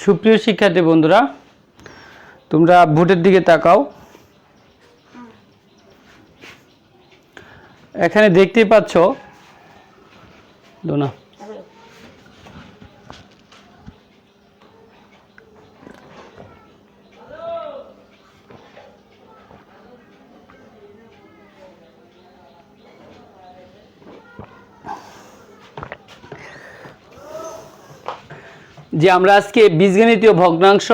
সুপ্রিয় শিক্ষার্থী বন্ধুরা, তোমরা বোর্ডের দিকে তাকাও। এখানে দেখতেই পাচ্ছ দোনা যে আমরা আজকে বীজগণিতীয় ভগ্নাংশ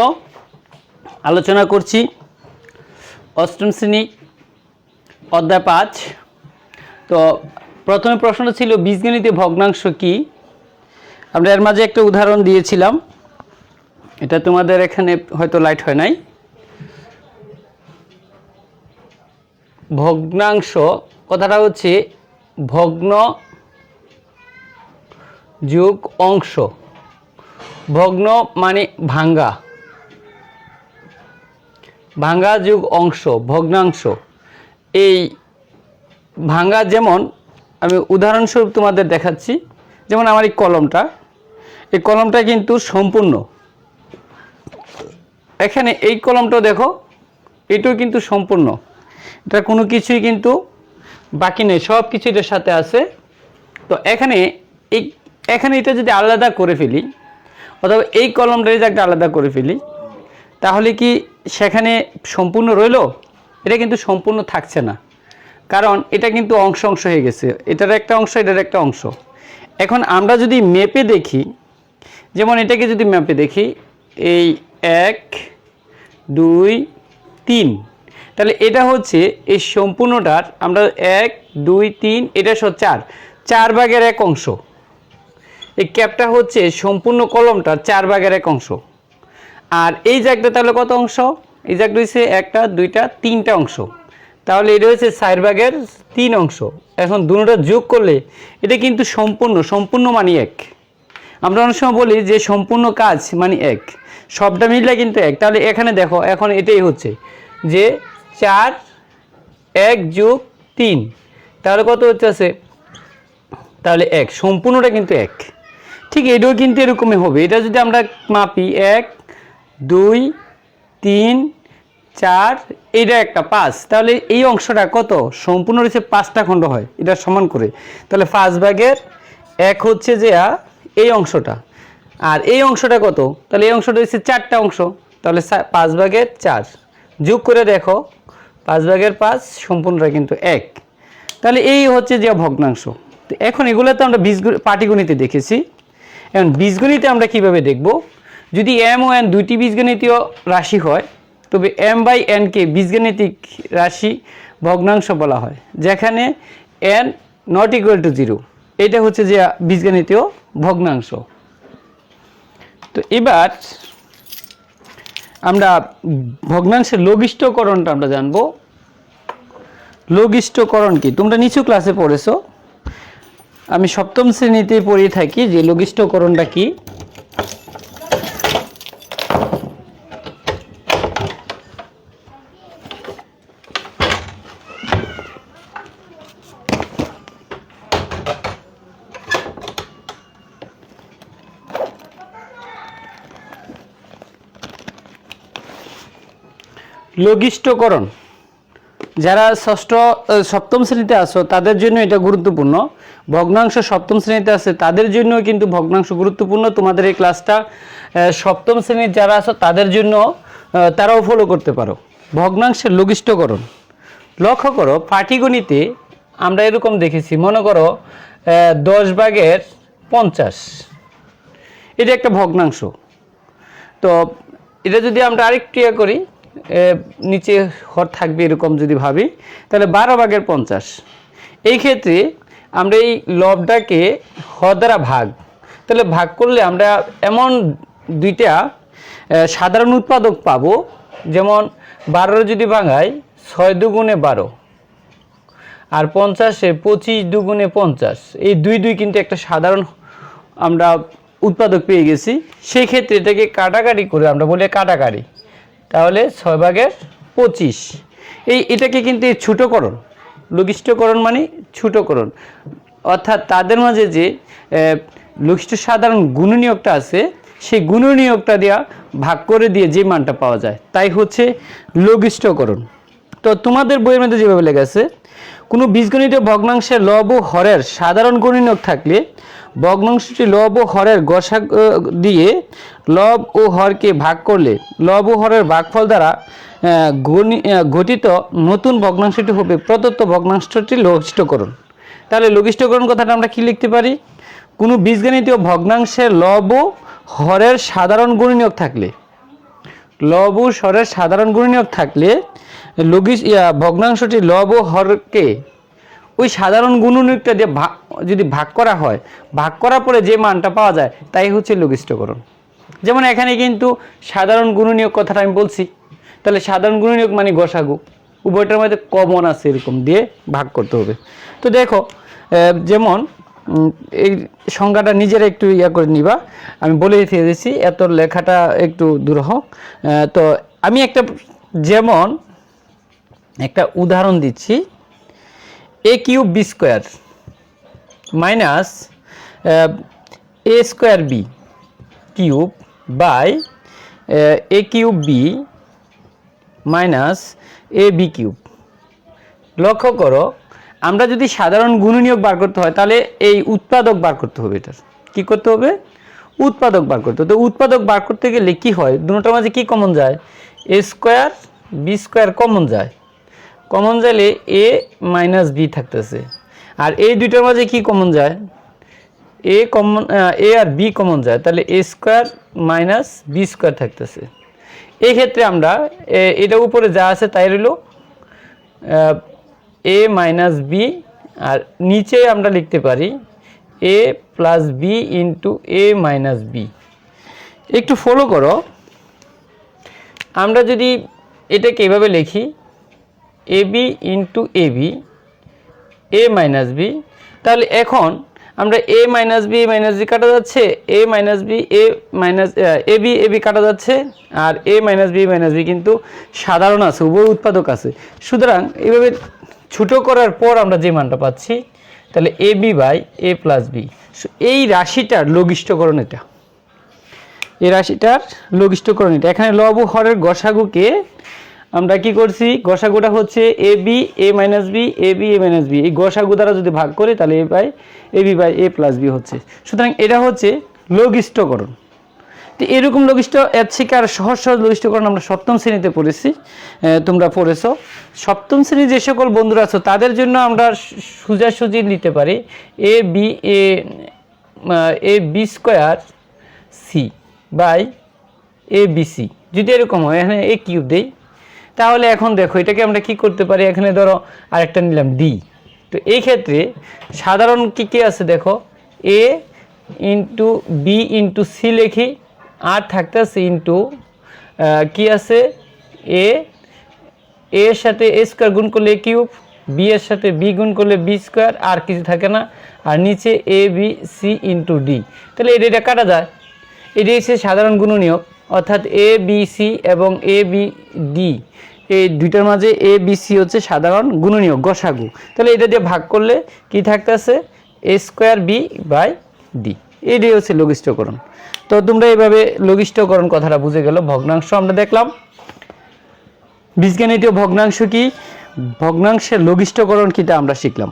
আলোচনা করছি। অষ্টম শ্রেণী অধ্যায় 5। তো প্রথমে প্রশ্নটা ছিল বীজগণিতীয় ভগ্নাংশ কি। আমরা এর মাঝে একটা উদাহরণ দিয়েছিলাম, এটা তোমাদের এখানে হয়তো লাইট হয় নাই। ভগ্নাংশ কথাটা হচ্ছে ভগ্ন যোগ অংশ। ভগ্ন মানে ভাঙ্গা, ভাঙ্গা যোগ অংশ ভগ্নাংশ। এই ভাঙ্গা যেমন আমি উদাহরণস্বরূপ তোমাদের দেখাচ্ছি, যেমন আমার এই কলমটা কিন্তু সম্পূর্ণ। এখানে এই কলমটা দেখো, এটাও কিন্তু সম্পূর্ণ, এটা কোনো কিছুই কিন্তু বাকি নেই, সব কিছু এটার সাথে আছে। তো এখানে এটা যদি আলাদা করে ফেলি, অথবা এই কলমটা যদি একটা আলাদা করে ফেলি, তাহলে কি সেখানে সম্পূর্ণ রইল? এটা কিন্তু সম্পূর্ণ থাকছে না, কারণ এটা কিন্তু অংশ অংশ হয়ে গেছে, এটার একটা অংশ এটার একটা অংশ। এখন আমরা যদি ম্যাপে দেখি, যেমন এটাকে যদি ম্যাপে দেখি, এই 1 2 3, তাহলে এটা হচ্ছে এই সম্পূর্ণটার আমরা 1 2 3 এটা 4 ভাগের 1 অংশ। এই ক্যাপটা হচ্ছে সম্পূর্ণ কলমটার 4 ভাগের 1 অংশ। আর এই জায়গাটা তাহলে কত অংশ? এই জায়গাটা হচ্ছে 1টা 2টা 3টা অংশ, তাহলে এটা হচ্ছে 4 ভাগের 3 অংশ। এখন দুটোটা যোগ করলে এটা কিন্তু সম্পূর্ণ মানে 1। আমরা অনেক সময় বলি যে সম্পূর্ণ কাজ মানে 1, সবটা মিললে কিন্তু 1। তাহলে এখানে দেখো, এখন এটাই হচ্ছে যে 4 1 যোগ 3, তাহলে কত হচ্ছে? তাহলে 1, সম্পূর্ণটা কিন্তু 1। ঠিক এটাও কিন্তু এরকমই হবে। এটা যদি আমরা মাপি 1 2 3 4, এটা একটা 5, তাহলে এই অংশটা কত? সম্পূর্ণ রয়েছে 5টা খণ্ড হয়, এটা সমান করে। তাহলে 5 ভাগের 1 হচ্ছে যে এই অংশটা, আর এই অংশটা কত? তাহলে এই অংশটা হচ্ছে 4টা অংশ, তাহলে 5 ভাগের 4 যোগ করে দেখো, 5 ভাগের 5 সম্পূর্ণটা কিন্তু 1। তাহলে এই হচ্ছে যে ভগ্নাংশ। তো এখন এগুলো তো আমরা পাটিগণিতে দেখেছি। এখন বীজগণিতে আমরা কিভাবে দেখব? যদি m ও n দুইটি বীজগণিতীয় রাশি হয়, তবে m/n কে বীজগণিতিক রাশি ভগ্নাংশ বলা হয়, যেখানে n ≠ 0। এটা হচ্ছে যে বীজগণিতীয় ভগ্নাংশ। তো এবার আমরা ভগ্নাংশের লঘিষ্ঠকরণটা আমরা জানব। লঘিষ্ঠকরণ কি তোমরা নিচু ক্লাসে পড়েছো, আমি সপ্তম শ্রেণীতে পড়িয়ে থাকি যে লঘিষ্ঠকরণটা কি। লঘিষ্ঠকরণ যারা সপ্তম শ্রেণীতে আছো তাদের জন্য এটা গুরুত্বপূর্ণ। ভগ্নাংশ সপ্তম শ্রেণীতে আছে তাদের জন্য কিন্তু ভগ্নাংশ গুরুত্বপূর্ণ। তোমাদের এই ক্লাসটা সপ্তম শ্রেণীর যারা আছো তাদের জন্য তারাও ফলো করতে পারো। ভগ্নাংশের লঘিষ্ঠকরণ লক্ষ্য করো, পাটিগণিতে আমরা এরকম দেখেছি। মনে করো 10 ভাগের 50, এটা একটা ভগ্নাংশ। তো এটা যদি আমরা আরেকটু করি, নিচে হর থাকবে এরকম যদি ভাবি, তাহলে 12 ভাগের 50। এই ক্ষেত্রে আমরা এই লবটাকে হর দ্বারা ভাগ, তাহলে ভাগ করলে আমরা এমন দুইটা সাধারণ উৎপাদক পাবো। যেমন 12 যদি ভাঙাই 6 দুগুণে 12, আর 50-এ 25 দুগুণে 50, এই দুই কিন্তু একটা সাধারণ আমরা উৎপাদক পেয়ে গেছি। সেই ক্ষেত্রে এটাকে কাটাকাটি করে আমরা বলি কাটাকাটি, তাহলে 6 ভাগের 25। এটাকে কিন্তু ছোটকরণ, লঘিষ্ঠকরণ মানে ছোটকরণ, অর্থাৎ তাদের মাঝে যে লঘিষ্ঠ সাধারণ গুণনীয়কটা আছে সেই গুণনীয়কটা দেওয়া ভাগ করে দিয়ে যে মানটা পাওয়া যায় তাই হচ্ছে লঘিষ্ঠকরণ। তো তোমাদের বইয়ের মধ্যে যেভাবে লেখা আছে, কোনো বীজগণিত ভগ্নাংশের লব ও হরের সাধারণ গুণনীয়ক থাকলে ভগ্নাংশটি লব ও হরের গসাগু দিয়ে লব ও হরকে ভাগ করলে লব ও হরের ভাগফল দ্বারা গঠিত নতুন ভগ্নাংশটি হবে প্রদত্ত ভগ্নাংশটির লঘিষ্ঠকরণ। তাহলে লঘিষ্ঠকরণ কথাটা আমরা কি লিখতে পারি? কোনো বীজগণিতীয় ভগ্নাংশের লব ও হরের সাধারণ গুণনীয়ক থাকলে, লব ও হরের সাধারণ গুণনীয়ক থাকলে ভগ্নাংশটি লব ও হরকে ওই সাধারণ গুণনীয়কটা দিয়ে যদি ভাগ করা হয়, ভাগ করার পরে যে মানটা পাওয়া যায় তাই হচ্ছে লঘিষ্ঠকরণ। যেমন এখানে কিন্তু সাধারণ গুণনীয়ক কথাটা আমি বলছি, তাহলে সাধারণ গুণনীয়ক মানে গসাগু, উভয়টার মধ্যে কমন আছে এরকম দিয়ে ভাগ করতে হবে। তো দেখো যেমন এই সংখ্যাটা নিজেরা একটু করে নিবা, আমি বলে দিয়েছি এত লেখাটা একটু দূর হোক। তো আমি যেমন একটা উদাহরণ দিচ্ছি, a cube B square minus a square B cube by a cube B minus A B cube. লক্ষ্য করো, আমরা যদি সাধারণ গুণনীয়ক বার করতে হয় তাহলে এই উৎপাদক বার করতে হবে। এটার কি করতে হবে? উৎপাদক বার করতে হবে। তো উৎপাদক বার করতে গেলে কি হয়, দুটোটার মাঝে কি কমন যায়? এ স্কোয়ার বি স্কোয়ার কমন যায়। কমন যাইলে এ মাইনাস বি থাকতেছে। আর এই দুইটার মাঝে কি কমন যায়? এ আর বি কমন যায়, তাহলে এ স্কোয়ার মাইনাস বি স্কোয়ার থাকতেছে। এই ক্ষেত্রে আমরা এটা উপরে যা আছে তাই রইল এ মাইনাস বি, আর নিচে আমরা লিখতে পারি এ প্লাস বি ইন্টু এ মাইনাস বি। একটু ফলো করো, আমরা যদি এটাকে এভাবে লিখি A B into A b a minus B, তাহলে এখন আমরা এ মাইনাস বি কাটা যাচ্ছে, এ মাইনাস বি এ বি কাটা যাচ্ছে, আর এ মাইনাস বি কিন্তু সাধারণ আছে, উভয় উৎপাদক আছে। সুতরাং এইভাবে ছোটো করার পর আমরা যে মানটা পাচ্ছি, তাহলে a b by a plus b. এই রাশিটার লঘিষ্ঠকরণ এটা, এই রাশিটার লঘিষ্ঠকরণ এটা। এখানে লব ও হরের গসাগুকে আমরা কি করছি, গসাগুটা হচ্ছে a b a minus b a b a minus b, এই গসাগু দ্বারা যদি ভাগ করি তাহলে a b by a plus b হচ্ছে। সুতরাং এটা হচ্ছে লঘিষ্ঠকরণ। তো এরকম লঘিষ্ঠ এর থেকে আর সহজ লঘিষ্ঠকরণ আমরা সপ্তম শ্রেণীতে পড়েছি, তোমরা পড়েছো। সপ্তম শ্রেণী যে সকল বন্ধুরা আছো তাদের জন্য আমরা সোজাসুজি নিতে পারি a b square c by A B c. যদি এরকম হয়, এখানে এ কিউব দেই, তাহলে এখন দেখো এটাকে আমরা কি করতে পারি, এখানে ধরো আরেকটা নিলাম ডি। তো এই ক্ষেত্রে সাধারণ কি আছে দেখো, এ ইন্টু বি ইন্টু সি লিখি, আর থাকতেছে ইন্টু কি আছে এর সাথে এ স্কোয়ার গুণ করলে এ কিউব, বি এর সাথে বি গুণ করলে বি স্কোয়ার, আর কিছু থাকে না, আর নিচে A B C into D. তাহলে এটা কাটা যায়, এটি হচ্ছে সাধারণ গুণনীয়ক, অর্থাৎ এ বি সি এবং এ বি ডি এই দুইটার মাঝে এ বি সি হচ্ছে সাধারণ গুণনীয়ক গসাগু। তাহলে এটা দিয়ে ভাগ করলে কি থাকতেছে, এ স্কোয়ার বি বাই ডি। এটাই হচ্ছে লঘিষ্ঠকরণ। তো তোমরা এইভাবে লঘিষ্ঠকরণ কথাটা বুঝে গেল। ভগ্নাংশ আমরা দেখলাম, বীজগণিতীয় ভগ্নাংশ কি, ভগ্নাংশের লঘিষ্ঠকরণ কিটা আমরা শিখলাম।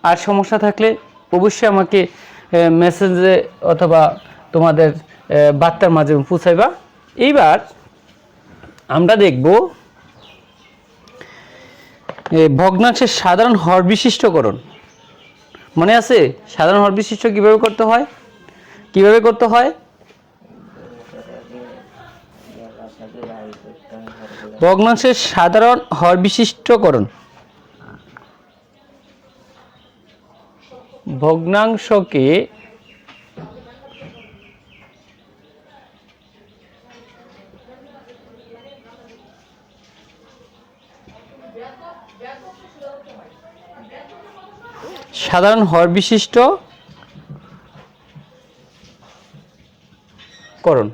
আর সমস্যা থাকলে অবশ্যই আমাকে মেসেজে অথবা তোমাদের বার্তার মাধ্যমে পৌঁছাইবা। এইবার আমরা দেখব ভগ্নাংশের সাধারণ হর বিশিষ্টকরণ। মনে আছে সাধারণ হর বিশিষ্ট কিভাবে করতে হয়? ভগ্নাংশের সাধারণ হর বিশিষ্টকরণ, ভগ্নাংশকে সাধারণ হর বিশিষ্ট করণ।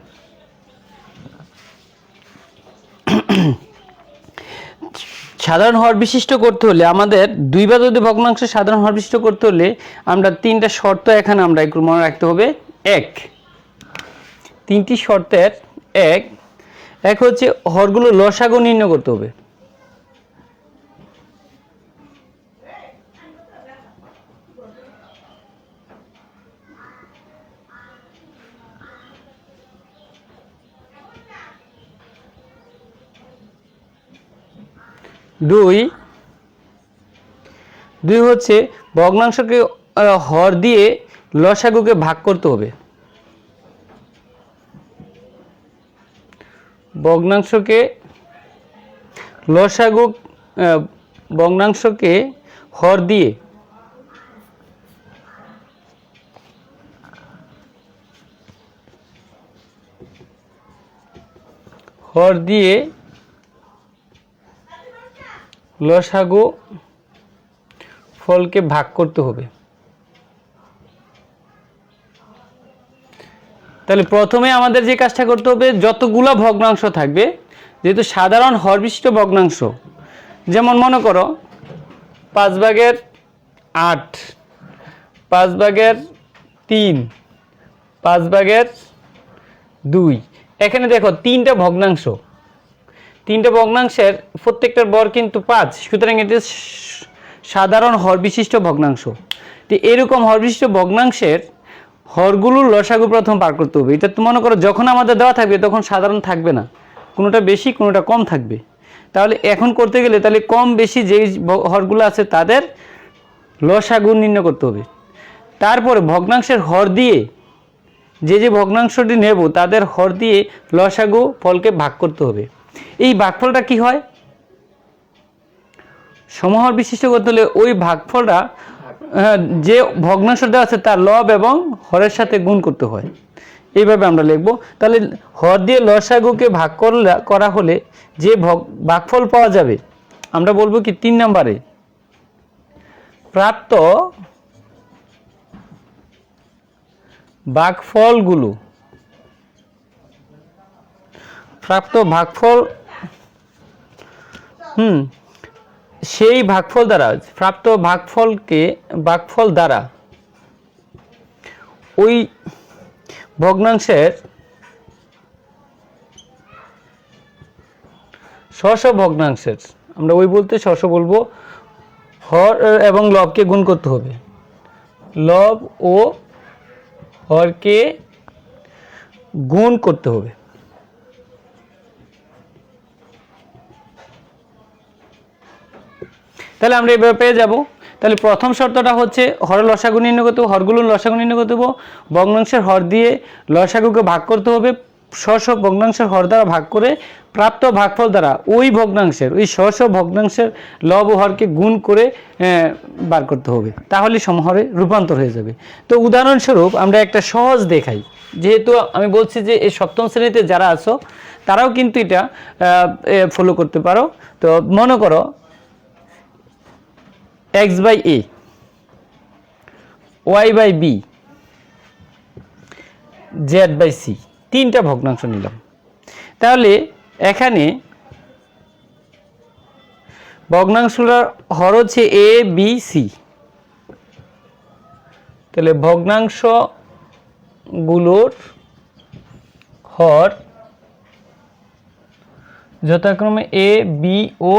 সাধারণ হর বিশিষ্ট করতে হলে আমাদের দুইবার যদি ভগ্নাংশ সাধারণ হর বিশিষ্ট করতে হলে আমরা তিনটা শর্ত এখানে আমরা একটু মনে রাখতে হবে। এক, তিনটি শর্তের এক এক হচ্ছে হরগুলো লসাগু নির্ণয় করতে হবে। দুই দুই হচ্ছে ভগ্নাংশকে হর দিয়ে লসাগুকে ভাগ করতে হবে। ভগ্নাংশকে লসাগু ভগ্নাংশকে হর দিয়ে লসাগু ফলকে ভাগ করতে হবে। তাহলে প্রথমে আমাদের যে কাজটা করতে হবে, যতগুলা ভগ্নাংশ থাকবে, যেহেতু সাধারণ হর বিশিষ্ট ভগ্নাংশ, যেমন মনে করো 5/8, 5/3, 5/2, এখানে দেখো তিনটা ভগ্নাংশ, তিনটা ভগ্নাংশের প্রত্যেকটার বর কিন্তু 5, সুতরাং এটি সাধারণ হর বিশিষ্ট ভগ্নাংশ। তো এরকম হর বিশিষ্ট ভগ্নাংশের হরগুলোর লসাগু প্রথম পার করতে হবে। এটা তো মনে করো যখন আমাদের দেওয়া থাকবে তখন সাধারণ থাকবে না, কোনোটা বেশি কোনোটা কম থাকবে। তাহলে এখন করতে গেলে তাহলে কম বেশি যেই হরগুলো আছে তাদের লসাগু নির্ণয় করতে হবে। তারপরে ভগ্নাংশের হর দিয়ে যে ভগ্নাংশটি নেব তাদের হর দিয়ে লসাগু ফলকে ভাগ করতে হবে। এই ভাগফলটা কি হয়, সমহর বিশিষ্ট করতে হলে ওই ভাগফলটা যে ভগ্নাংশটা আছে তার লব এবং হরের সাথে গুণ করতে হয়। এইভাবে আমরা লিখব। তাহলে হর দিয়ে লসাগুকে ভাগ করা হলে যে ভাগফল পাওয়া যাবে, আমরা বলবো কি 3 নম্বরে প্রাপ্ত ভাগফলগুলো, প্রাপ্ত ভাগফল সেই ভাগফল দ্বারা, প্রাপ্ত ভাগফল দ্বারা ওই ভগ্নাংশের ভগ্নাংশের, আমরা ওই বলতে বলবো হর এবং লবকে গুণ করতে হবে। লব ও হরকে গুণ করতে হবে। তাহলে আমরা এভাবে পেয়ে যাব। তাহলে প্রথম শর্তটা হচ্ছে হরের লসাগু নির্ণয় করতে হবে, হরগুলোর লসাগু নির্ণয় করতে হবে, ভগ্নাংশের হর দিয়ে লসাগুকে ভাগ করতে হবে, ভগ্নাংশের হর দ্বারা ভাগ করে প্রাপ্ত ভাগফল দ্বারা ওই ভগ্নাংশের ওই ভগ্নাংশের লব ও হরকে গুণ করে বার করতে হবে, তাহলে সমহরে রূপান্তর হয়ে যাবে। তো উদাহরণস্বরূপ আমরা একটা সহজ দেখাই, যেহেতু আমি বলছি যে এই সপ্তম শ্রেণীতে যারা আছো তারাও কিন্তু এটা ফলো করতে পারো। তো মনে করো x/a, y/b, z/c, তিনটা ভগ্নাংশ নিলাম। তাহলে এখানে ভগ্নাংশটার হর হচ্ছে a b c। তাহলে ভগ্নাংশগুলোর হর যথাক্রমে a b ও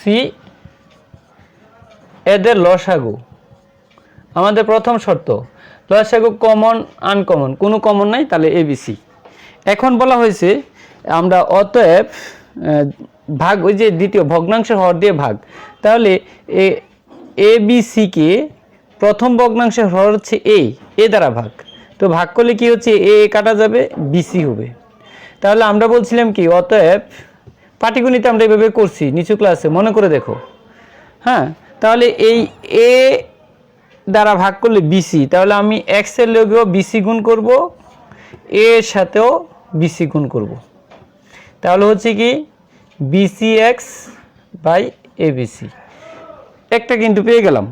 c, এদের লসাগু। আমাদের প্রথম শর্ত লসাগু কমন আনকমন, কোনো কমন নাই, তাহলে ABC। এখন বলা হয়েছে আমরা অতএব ভাগ, ওই যে দ্বিতীয় ভগ্নাংশের হর দিয়ে ভাগ, তাহলে ABC কে প্রথম ভগ্নাংশের হর হচ্ছে এ দ্বারা ভাগ, তো ভাগ করলে কি হচ্ছে এ কাটা যাবে, BC হবে। তাহলে আমরা বলছিলাম কি অতএব, পাটিগণিতে আমরা এইভাবে করছি নিচু ক্লাসে, মনে করে দেখো। হ্যাঁ, তাহলে এই এ দ্বারা ভাগ করলে BC, তাহলে আমি x এর লগেও BC গুণ করব, এ এর সাথেও BC গুণ করব, তাহলে হচ্ছে কি BCX/ABC। একটা কিন্তু পেয়ে গেলাম।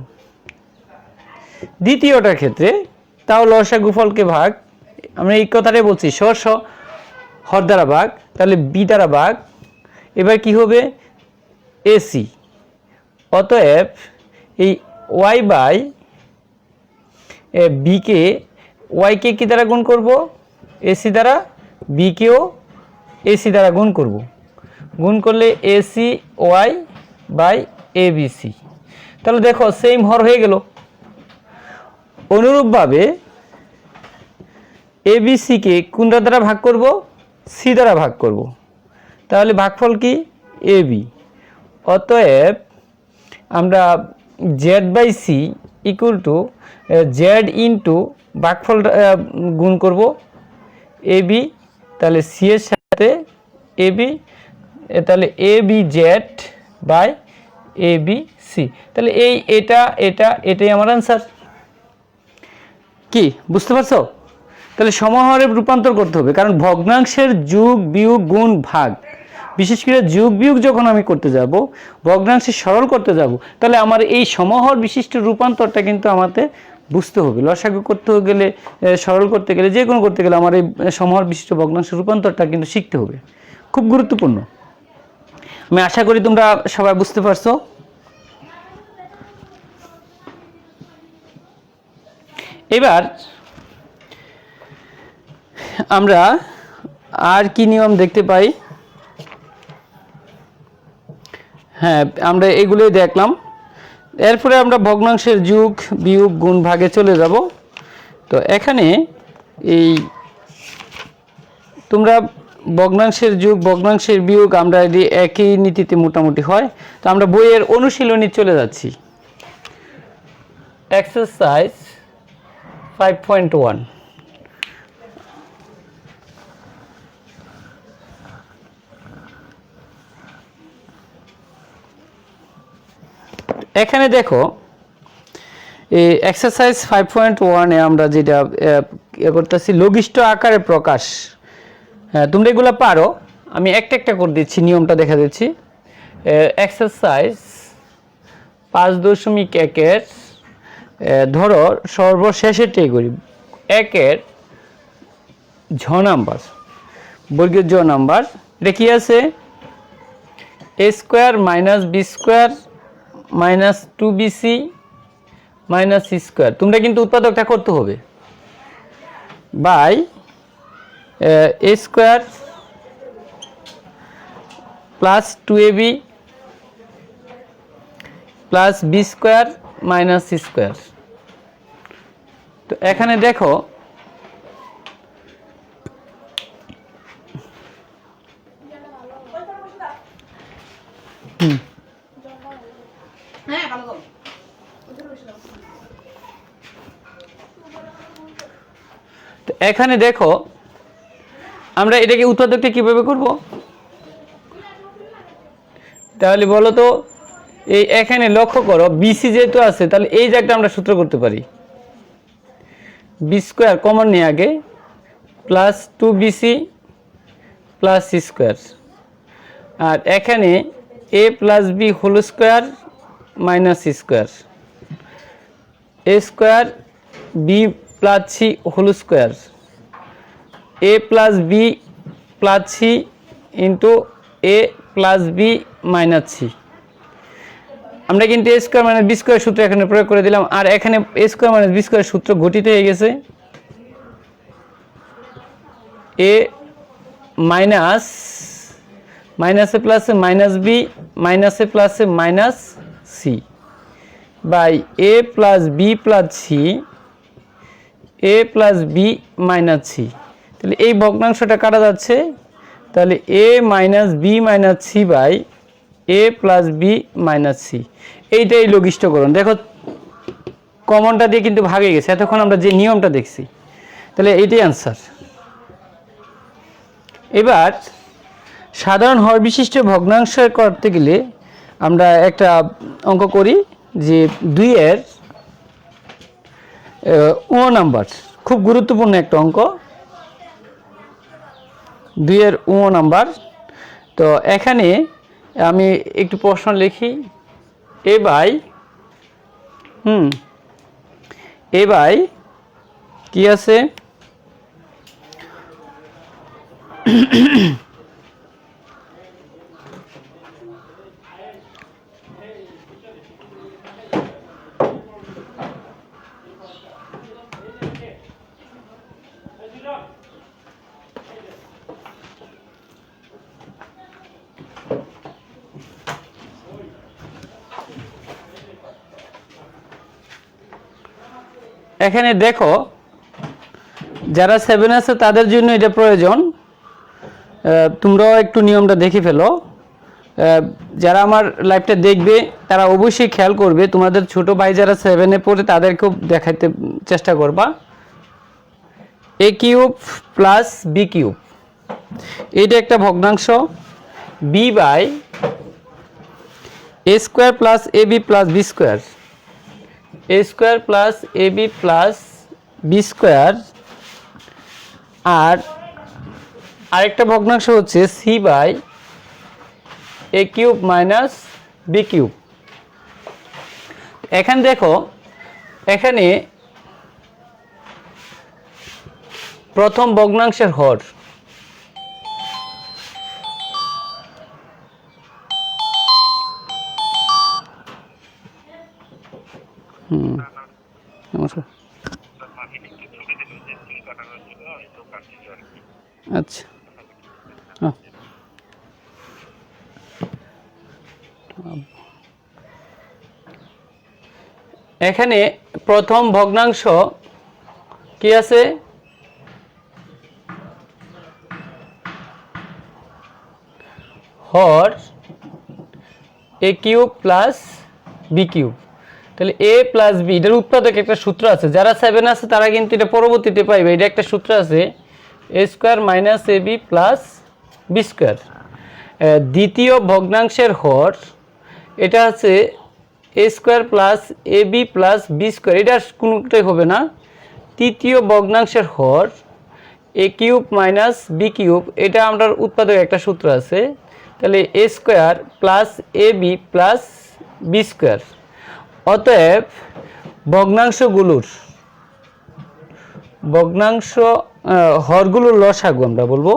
দ্বিতীয়টার ক্ষেত্রে তাও লসাগু ফলকে ভাগ, আমরা এই কথাটাই বলছি, হর দ্বারা ভাগ, তাহলে B দ্বারা ভাগ, এবার কি হবে AC। অতএব এই y/b কে y কে কি দ্বারা গুণ করব, AC দ্বারা, বিকেও এসি দ্বারা গুণ করব, গুণ করলে AC Y by A B C. তাহলে দেখো সেম হর হয়ে গেল। অনুরূপভাবে এ বি সিকে কোনটা দ্বারা ভাগ করব? সি দ্বারা ভাগ করব। তাহলে ভাগফল কি? A B. অতএব আমরা Z by C equal to Z into ভাগফল গুণ করব এ বি, তাহলে সি এর সাথে এ বি, তাহলে a b z by A B C. তাহলে এটাই আমার আনসার। কি বুঝতে পারছো? তাহলে সমহরে রূপান্তর করতে হবে, কারণ ভগ্নাংশের যোগ বিয়োগ গুণ ভাগ, বিশেষ করে যোগ বিয়োগ যখন আমি করতে যাব, ভগ্নাংশে সরল করতে যাব, তাহলে আমার এই সমহর বিশিষ্ট রূপান্তরটা কিন্তু আমাকে বুঝতে হবে। লসাগু করতে গেলে, সরল করতে গেলে, যে কোনো করতে গেলে আমার এই সমহর বিশিষ্ট ভগ্নাংশের রূপান্তরটা কিন্তু শিখতে হবে, খুব গুরুত্বপূর্ণ। আমি আশা করি তোমরা সবাই বুঝতে পারছো। এবার আমরা আর কি নিয়ম দেখতে পাই? হ্যাঁ, আমরা এগুলোই দেখলাম। এরপরে আমরা ভগ্নাংশের যোগ বিয়োগ গুণ ভাগে চলে যাব। তো এখানে এই তোমরা ভগ্নাংশের যোগ ভগ্নাংশের বিয়োগ আমরা একই নীতিতে মোটামুটি হয়। তো আমরা বইয়ের অনুশীলনী চলে যাচ্ছি। এক্সারসাইজ 5.1। এখানে দেখো এই এক্সারসাইজ 5.1 এ আমরা যেটা করতেছি লঘিষ্ঠ আকারে প্রকাশ। হ্যাঁ, তোমরা এগুলো পারো, আমি একটা একটা করে দিচ্ছি, নিয়মটা দেখা দিচ্ছি। এক্সারসাইজ 5.1 ধরো সর্বশেষেরটাই করি, 1 ঝ নাম্বার, বর্গের জ নাম্বার। এটা কি আছে? A square minus b square minus 2bc minus c square. তোমরা কিন্তু উৎপাদকটা করতে হবে, by a square plus 2ab plus b square minus c square. তো এখানে দেখো এখানে দেখো আমরা এটাকে উৎপাদকটা কিভাবে করব? তাহলে বলো তো, এই এখানে লক্ষ্য করো বিসি যেহেতু আছে, তাহলে এই জায়গাটা আমরা সূত্র করতে পারি, বি স্কোয়ার কমন নিয়ে আগে plus 2bc plus c square, আর এখানে a plus b whole square minus c square, a square b plus c whole square, a plus b plus c into a plus b minus c. আমরা কিন্তু a square minus b square সূত্র এখানে প্রয়োগ করে দিলাম, আর এখানে a square minus b square সূত্র গঠিত হয়ে গেছে। এ মাইনাস মাইনাসে প্লাসে মাইনাস বি মাইনাসে প্লাসে minus c by a plus b plus c a plus b minus c. তাহলে এই ভগ্নাংশটা কাটা যাচ্ছে, তাহলে a minus b minus c by a plus b minus c. এইটাই লঘিষ্ঠকরণ। দেখো কমনটা দিয়ে কিন্তু ভাগে গেছে, এতক্ষণ আমরা যে নিয়মটা দেখছি। তাহলে এইটাই আনসার। এবার সাধারণ হর বিশিষ্ট ভগ্নাংশ করতে গেলে আমরা একটা অঙ্ক করি, যে 2-এর ও নাম্বার, খুব গুরুত্বপূর্ণ একটা অঙ্ক, 2-এর ও নাম্বার। তো এখানে আমি একটু প্রশ্ন লিখি, এ বাই কি আছে, এখানে দেখো যারা 7 আছে তাদের জন্য এটা প্রয়োজন, তোমরাও একটু নিয়মটা দেখে ফেলো। যারা আমার লাইভটা দেখবে তারা অবশ্যই খেয়াল করবে, তোমাদের ছোট ভাই যারা 7-এ পড়ে তাদেরকেও দেখাতে চেষ্টা করবা। a cube plus b cube, এটা একটা ভগ্নাংশ। b by a square plus a b plus b square, a square plus a b plus b square. আর আরেকটা ভগ্নাংশ হচ্ছে c by a cube minus b cube. এখানে দেখো, এখানে প্রথম ভগ্নাংশের হর, নমস্কার। আচ্ছা, এখানে প্রথম ভগ্নাংশ কি আছে? হর এ কিউব প্লাস বি কিউব। তাহলে এ প্লাস বি, এটার উৎপাদক একটা সূত্র আছে, যারা 7 আছে তারা কিন্তু এটা পরবর্তীতে পাইবে। এটা একটা সূত্র আছে, a square minus A b plus b square. দ্বিতীয় ভগ্নাংশের হর এটা আছে a square plus a b plus b square, এটা কোনোটাই হবে না। তৃতীয় ভগ্নাংশের হর এ কিউব মাইনাস বি কিউব, এটা আমরা উৎপাদক একটা সূত্র আছে। তাহলে এ square plus a b plus b square. অতএব ভগ্নাংশগুলোর হরগুলোর লসাগু আমরা বলবো,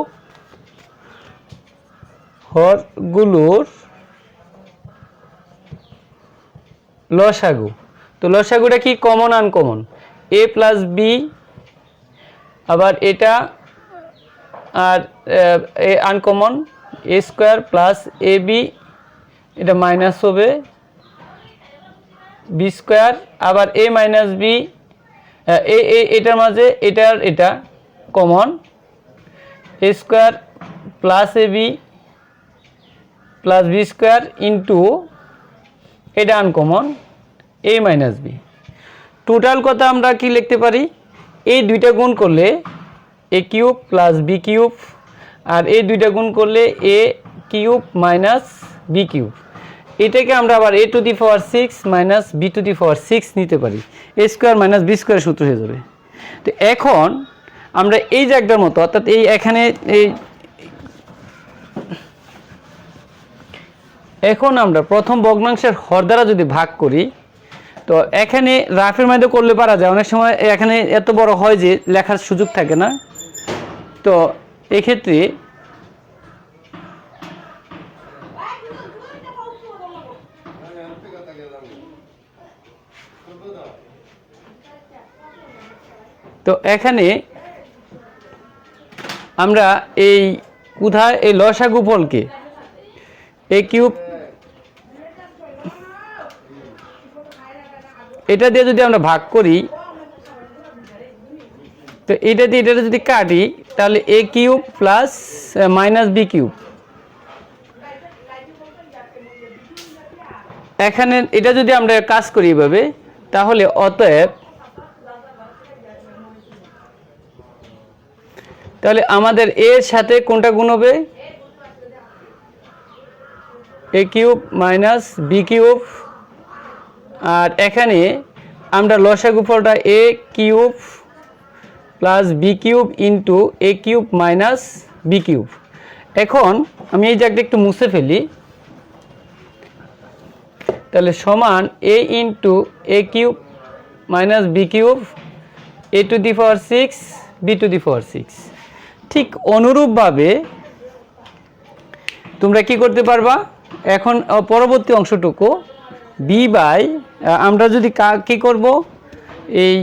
হরগুলোর লসাগু। তো লসাগুটা কি? Common uncommon, a plus b, আবার এটা আর a uncommon, a square plus a b, এটা মাইনাস হবে বি স্কোয়ার, আবার এ মাইনাস বি, এটার মাঝে এটার এটা common, a square plus a b plus b square into এটা uncommon a minus b. Total কথা আমরা কি লিখতে পারি? এই দুইটা গুণ করলে a cube plus b cube, আর এই দুইটা গুণ করলে a cube minus b cube. এটাকে আমরা আবার a to the power 6 minus b to the power 6 নিতে পারি, a square minus b square সূত্র হয়ে যাবে। তো এখন আমরা এই জায়গাটার মতো, অর্থাৎ এই এখানে এখন আমরা প্রথম ভগ্নাংশের হর দ্বারা যদি ভাগ করি, তো এখানে রাফের মধ্যে করলে পারা যায়, অনেক সময় এখানে এত বড় হয় যে লেখার সুযোগ থাকে না। তো এক্ষেত্রে এখানে আমরা এই কোথায় এই লসাগু ফলকে এ কিউব, এটা দিয়ে যদি আমরা ভাগ করি, তো এটা দিয়ে এটা যদি কাটি, তাহলে a cube plus minus b cube. এখানে এটা যদি আমরা কাজ করি এভাবে, তাহলে অতএব তাহলে আমাদের এর সাথে কোনটা গুণ হবে? A cube minus b cube. আর এখানে আমরা লসাগু ফলটা a cube plus b cube into a cube minus b cube. এখন আমি এই জায়গাটা একটু মুছে ফেলি, তাহলে সমান a into a cube minus b cube, a to the power 6 b to the power 6। ঠিক অনুরূপভাবে তোমরা কি করতে পারবা? এখন পরবর্তী অংশটুকু বি বাই, আমরা যদি কি করব, এই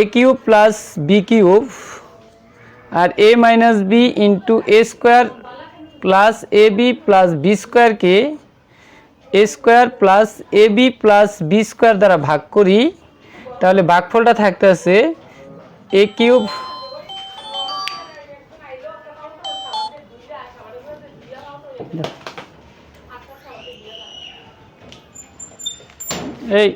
এ cube plus b cube R A minus B into A square plus a b plus B স্কোয়ারকে এ square plus a b plus b square দ্বারা ভাগ করি, তাহলে ভাগফলটা থাকতেছে এ কিউব এই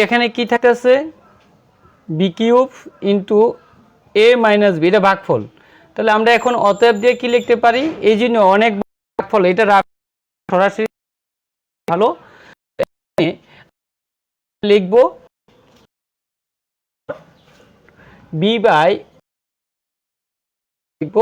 এখানে কি থাকতেছে বি কিউব ইন্টু এ মাইনাস বি, এটা ভাগফল। তাহলে আমরা এখন অতএব দিয়ে কি লিখতে পারি, এই জন্য অনেক ভাগফল এটা সরাসরি ভালো লিখব বি বাই লিখব